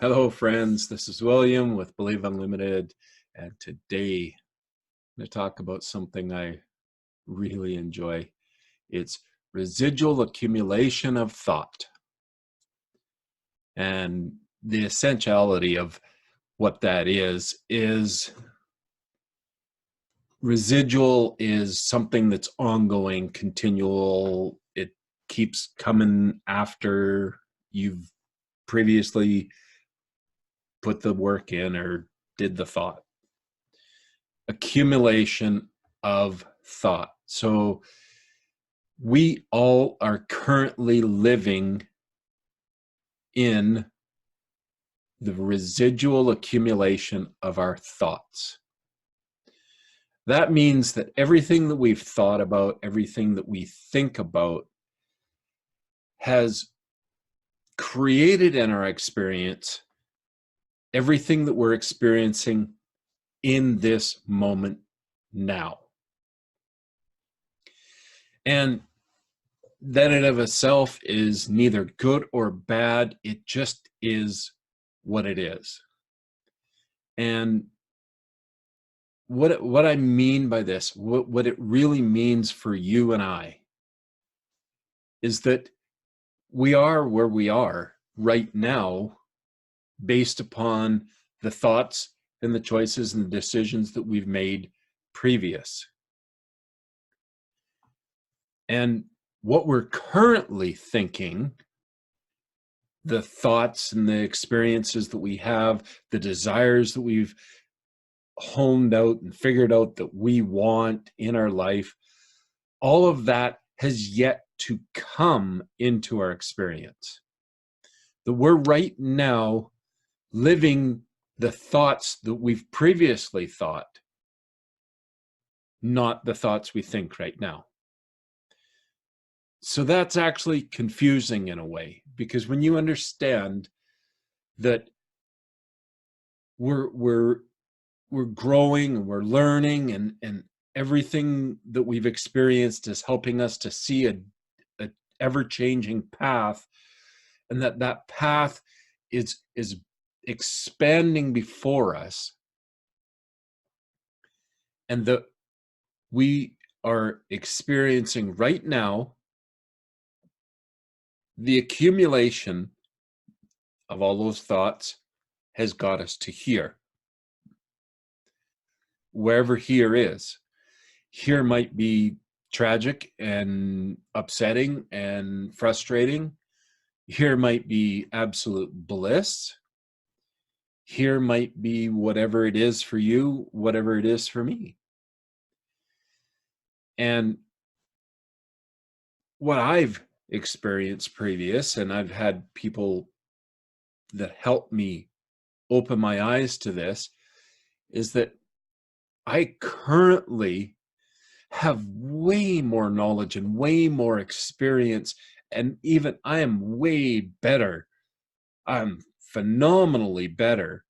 Hello, friends. This is William with Believe Unlimited, and today I'm going to talk about something I really enjoy. It's residual accumulation of thought. And the essentiality of what that is residual is something that's ongoing, continual. It keeps coming after you've previously put the work in or did the thought. Accumulation of thought. So we all are currently living in the residual accumulation of our thoughts. That means that everything that we've thought about, everything that we think about, has created in our experience everything that we're experiencing in this moment now. And that in of itself is neither good or bad. It just is what it is. And what I mean by this, what it really means for you and I, is that we are where we are right now based upon the thoughts and the choices and the decisions that we've made previous. And what we're currently thinking, the thoughts and the experiences that we have, the desires that we've honed out and figured out that we want in our life, all of that has yet to come into our experience. That we're right now living the thoughts that we've previously thought, not the thoughts we think right now. So that's actually confusing in a way, because when you understand that we're growing and we're learning, and everything that we've experienced is helping us to see a ever-changing path, and that path is expanding before us, and that we are experiencing right now the accumulation of all those thoughts has got us to here. Wherever here is. Here might be tragic and upsetting and frustrating. Here might be absolute bliss. Here might be whatever it is for you, whatever it is for me. And what I've experienced previous, and I've had people that help me open my eyes to this, is that I currently have way more knowledge and way more experience, and even I am way better. I'm phenomenally better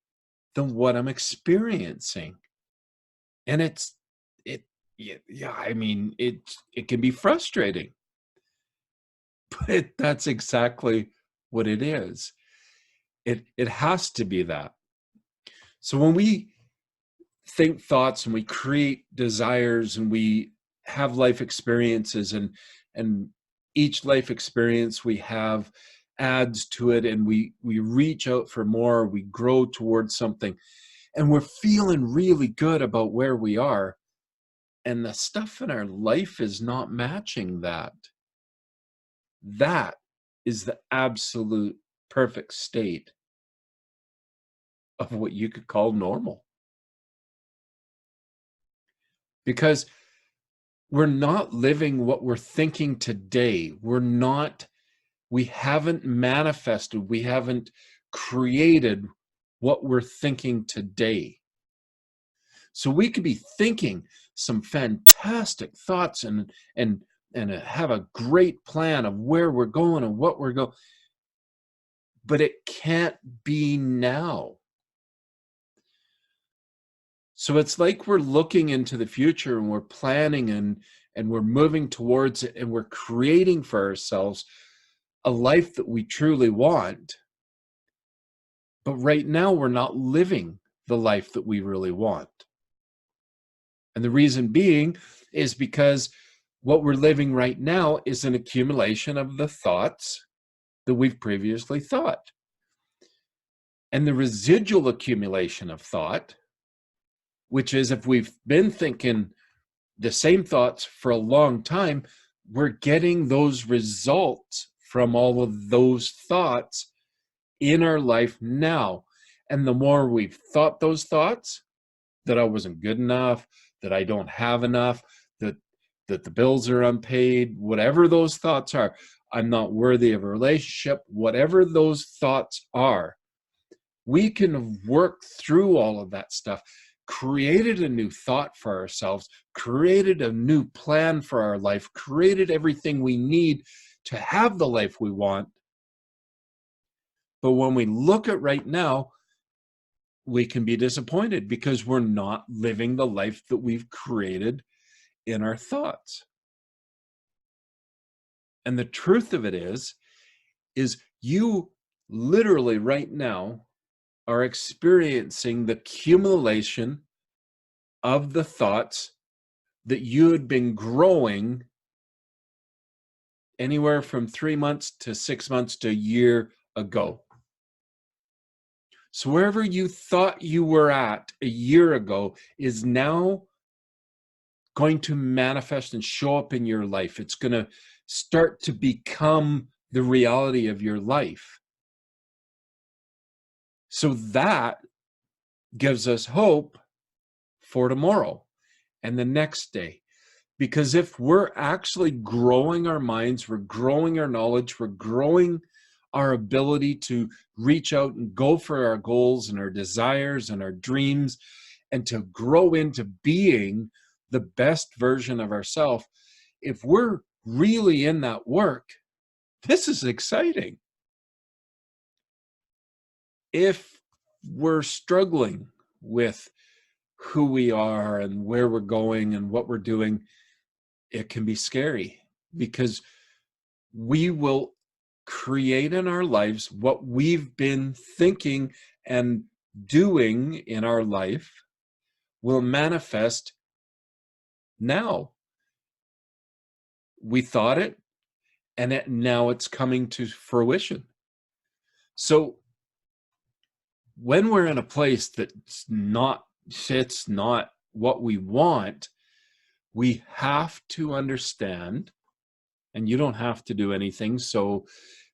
than what I'm experiencing. And I mean, it can be frustrating, but that's exactly what it is. It has to be that. So when we think thoughts and we create desires and we have life experiences, and each life experience we have adds to it, and we reach out for more, we grow towards something, and we're feeling really good about where we are, and the stuff in our life is not matching that. That is the absolute perfect state of what you could call normal. Because we're not living what we're thinking today. We haven't manifested, we haven't created what we're thinking today. So we could be thinking some fantastic thoughts and have a great plan of where we're going and what we're going, but it can't be now. So it's like we're looking into the future and we're planning and we're moving towards it, and we're creating for ourselves a life that we truly want. But right now, we're not living the life that we really want. And the reason being is because what we're living right now is an accumulation of the thoughts that we've previously thought. And the residual accumulation of thought, which is if we've been thinking the same thoughts for a long time, we're getting those results from all of those thoughts in our life now. And the more we've thought those thoughts, that I wasn't good enough, that I don't have enough, that the bills are unpaid, whatever those thoughts are, I'm not worthy of a relationship, whatever those thoughts are, we can work through all of that stuff, created a new thought for ourselves, created a new plan for our life, created everything we need to have the life we want. But when we look at right now, we can be disappointed because we're not living the life that we've created in our thoughts. And the truth of it is you literally right now are experiencing the accumulation of the thoughts that you had been growing anywhere from 3 months to 6 months to a year ago. So wherever you thought you were at a year ago is now going to manifest and show up in your life. It's going to start to become the reality of your life. So that gives us hope for tomorrow and the next day. Because if we're actually growing our minds, we're growing our knowledge, we're growing our ability to reach out and go for our goals and our desires and our dreams and to grow into being the best version of ourselves, if we're really in that work, this is exciting. If we're struggling with who we are and where we're going and what we're doing, it can be scary because we will create in our lives what we've been thinking and doing in our life will manifest now. We thought it, and now it's coming to fruition. So when we're in a place that's not what we want, we have to understand, and you don't have to do anything, so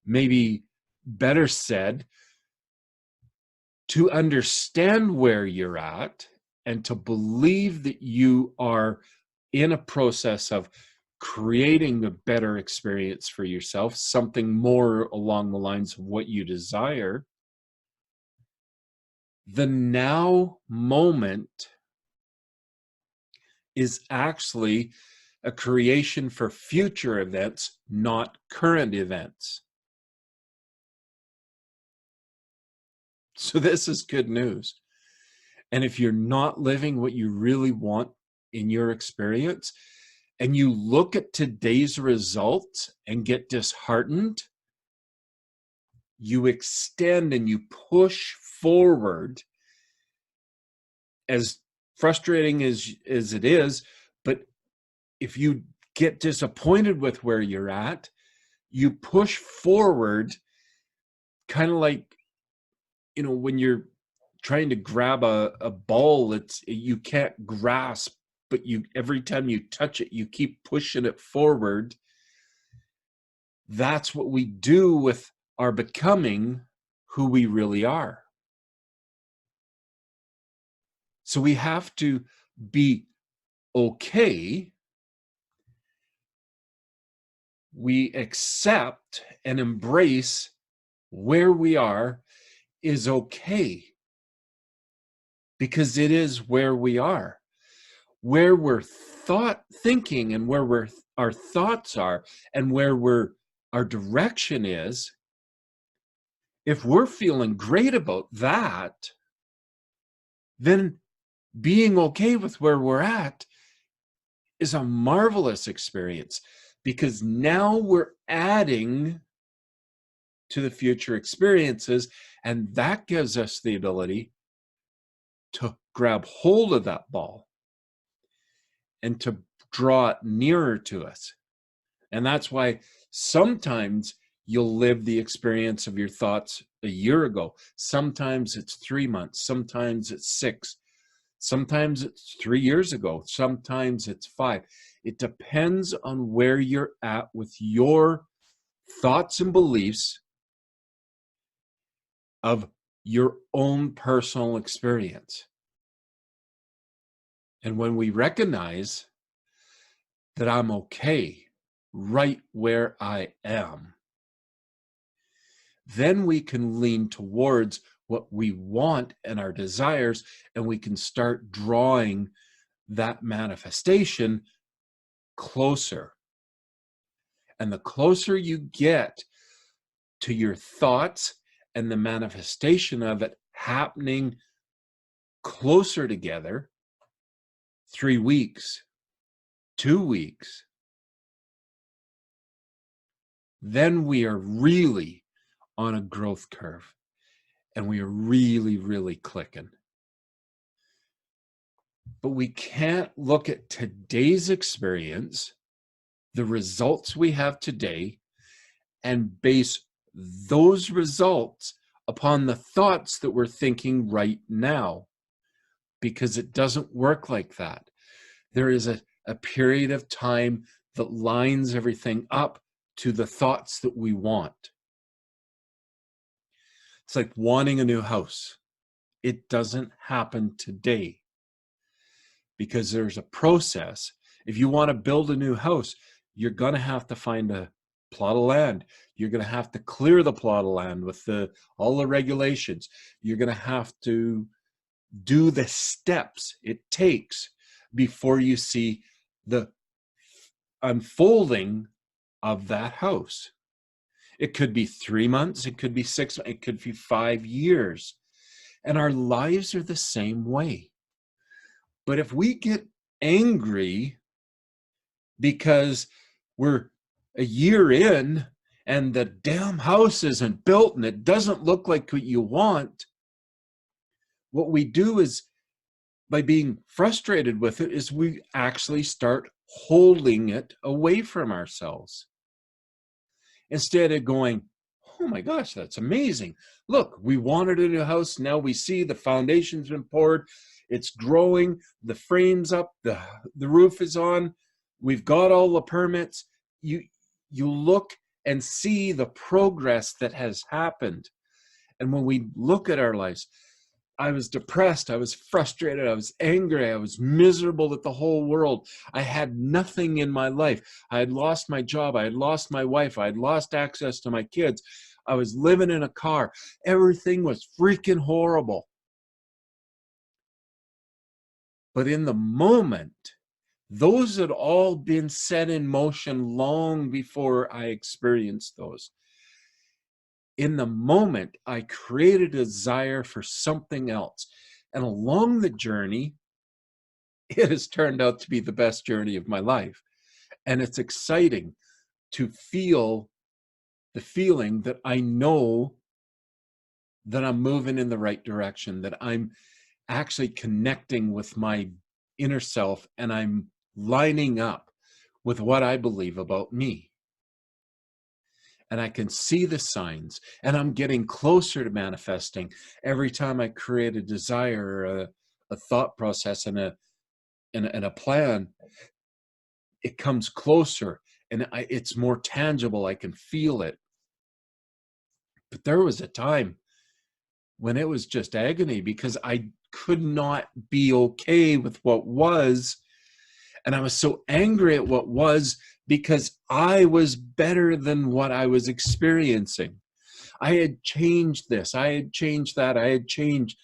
maybe better said, to understand where you're at and to believe that you are in a process of creating a better experience for yourself, something more along the lines of what you desire. The now moment is actually a creation for future events, not current events. So this is good news. And if you're not living what you really want in your experience, and you look at today's results and get disheartened, you extend and you push forward, as frustrating as it is. But if you get disappointed with where you're at, you push forward, kind of like, when you're trying to grab a ball, you can't grasp, but every time you touch it, you keep pushing it forward. That's what we do with our becoming who we really are. So we have to be okay. We accept and embrace where we are is okay, because it is where we are. Where we're thinking and where our thoughts are and where our direction is, if we're feeling great about that, then being okay with where we're at is a marvelous experience, because now we're adding to the future experiences, and that gives us the ability to grab hold of that ball and to draw it nearer to us. And that's why sometimes you'll live the experience of your thoughts a year ago. Sometimes it's 3 months, sometimes it's 6, sometimes it's 3 years ago, sometimes it's 5. It depends on where you're at with your thoughts and beliefs of your own personal experience. And when we recognize that I'm okay right where I am, then we can lean towards what we want and our desires, and we can start drawing that manifestation closer. And the closer you get to your thoughts and the manifestation of it happening closer together, 3 weeks, 2 weeks, then we are really on a growth curve and we are really, really clicking. But we can't look at today's experience, the results we have today, and base those results upon the thoughts that we're thinking right now, because it doesn't work like that. There is a period of time that lines everything up to the thoughts that we want. It's like wanting a new house. It doesn't happen today because there's a process. If you want to build a new house, you're going to have to find a plot of land. You're going to have to clear the plot of land with all the regulations. You're going to have to do the steps it takes before you see the unfolding of that house. It could be 3 months, it could be 6 months, it could be 5 years. And our lives are the same way. But if we get angry because we're a year in and the damn house isn't built and it doesn't look like what you want, what we do is, by being frustrated with it, is we actually start holding it away from ourselves. Instead of going, oh my gosh, that's amazing. Look, we wanted a new house. Now we see the foundation's been poured. It's growing. The frame's up. The roof is on. We've got all the permits. You look and see the progress that has happened. And when we look at our lives, I was depressed, I was frustrated, I was angry, I was miserable at the whole world. I had nothing in my life. I had lost my job, I had lost my wife, I had lost access to my kids. I was living in a car. Everything was freaking horrible. But in the moment, those had all been set in motion long before I experienced those. In the moment, I created a desire for something else. And along the journey, it has turned out to be the best journey of my life. And it's exciting to feel the feeling that I know that I'm moving in the right direction, that I'm actually connecting with my inner self and I'm lining up with what I believe about me. And I can see the signs, and I'm getting closer to manifesting every time I create a desire, a thought process, and a plan. It comes closer, and it's more tangible. I can feel it. But there was a time when it was just agony because I could not be okay with what was. And I was so angry at what was because I was better than what I was experiencing. I had changed this, I had changed that, I had changed,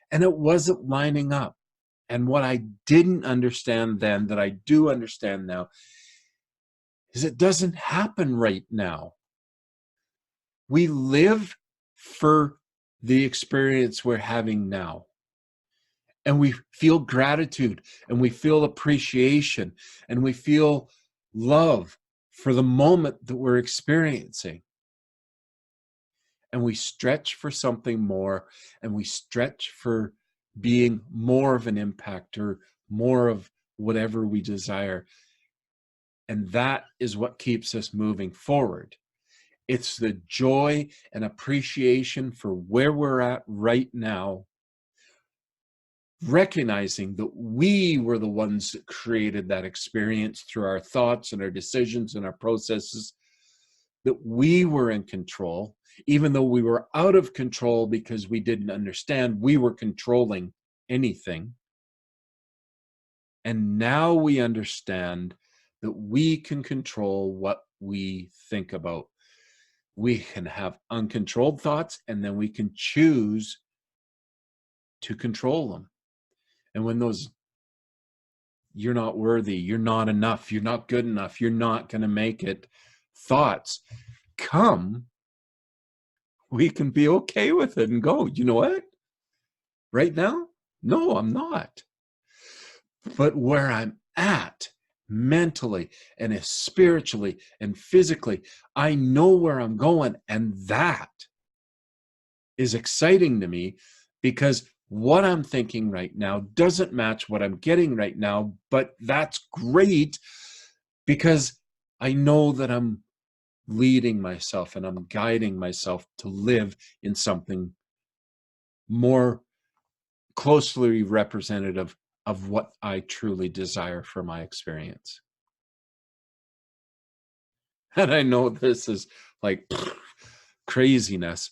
and it wasn't lining up. And what I didn't understand then that I do understand now is it doesn't happen right now. We live for the experience we're having now. And we feel gratitude and we feel appreciation and we feel love for the moment that we're experiencing. and we stretch for something more, and we stretch for being more of an impactor, more of whatever we desire. And that is what keeps us moving forward. It's the joy and appreciation for where we're at right now, recognizing that we were the ones that created that experience through our thoughts and our decisions and our processes, that we were in control, even though we were out of control because we didn't understand we were controlling anything. And now we understand that we can control what we think about. We can have uncontrolled thoughts, and then we can choose to control them. And when those, you're not worthy, you're not enough, you're not good enough, you're not going to make it, thoughts come, we can be okay with it and go, you know what? Right now? No, I'm not. But where I'm at mentally and spiritually and physically, I know where I'm going, and that is exciting to me, because what I'm thinking right now doesn't match what I'm getting right now, but that's great, because I know that I'm leading myself and I'm guiding myself to live in something more closely representative of what I truly desire for my experience. And I know this is like craziness,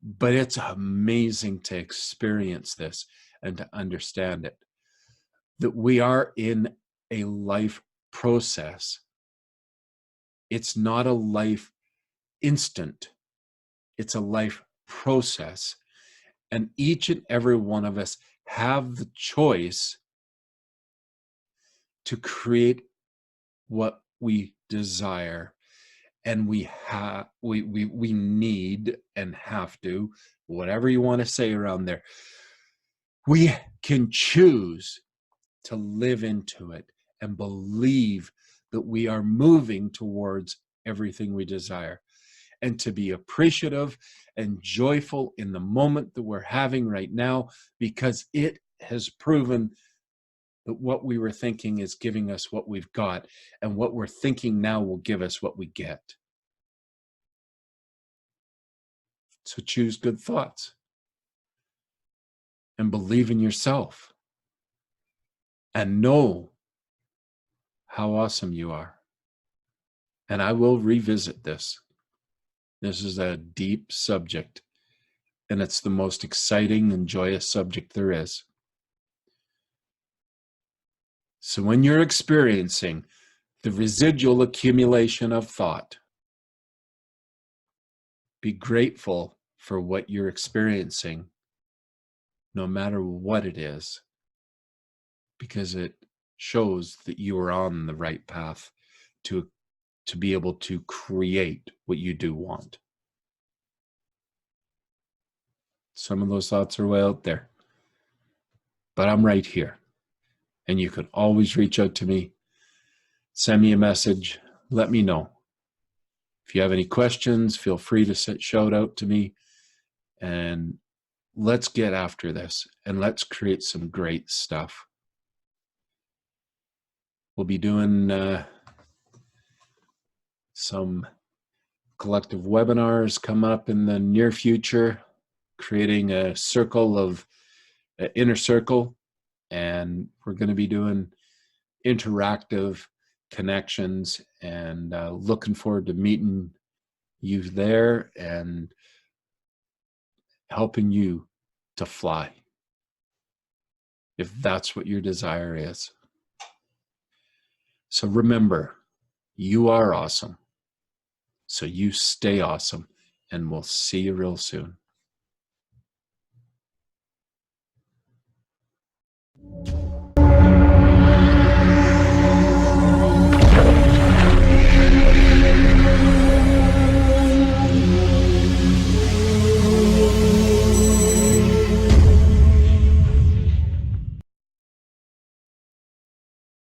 but it's amazing to experience this and to understand it, that we are in a life process. It's not a life instant. It's a life process. And each and every one of us have the choice to create what we desire. And we need and have to, whatever you want to say around there, we can choose to live into it and believe that we are moving towards everything we desire, and to be appreciative and joyful in the moment that we're having right now, because it has proven that what we were thinking is giving us what we've got, and what we're thinking now will give us what we get. So choose good thoughts and believe in yourself and know how awesome you are. And I will revisit this. This is a deep subject, and it's the most exciting and joyous subject there is. So when you're experiencing the residual accumulation of thought, be grateful for what you're experiencing, no matter what it is, because it shows that you are on the right path to be able to create what you do want. Some of those thoughts are way out there, but I'm right here. And you can always reach out to me, send me a message, let me know. If you have any questions, feel free to shout out to me, and let's get after this and let's create some great stuff. We'll be doing some collective webinars come up in the near future, creating a circle of inner circle, and we're going to be doing interactive connections, and looking forward to meeting you there and helping you to fly, if that's what your desire is. So remember, you are awesome. So you stay awesome, and we'll see you real soon.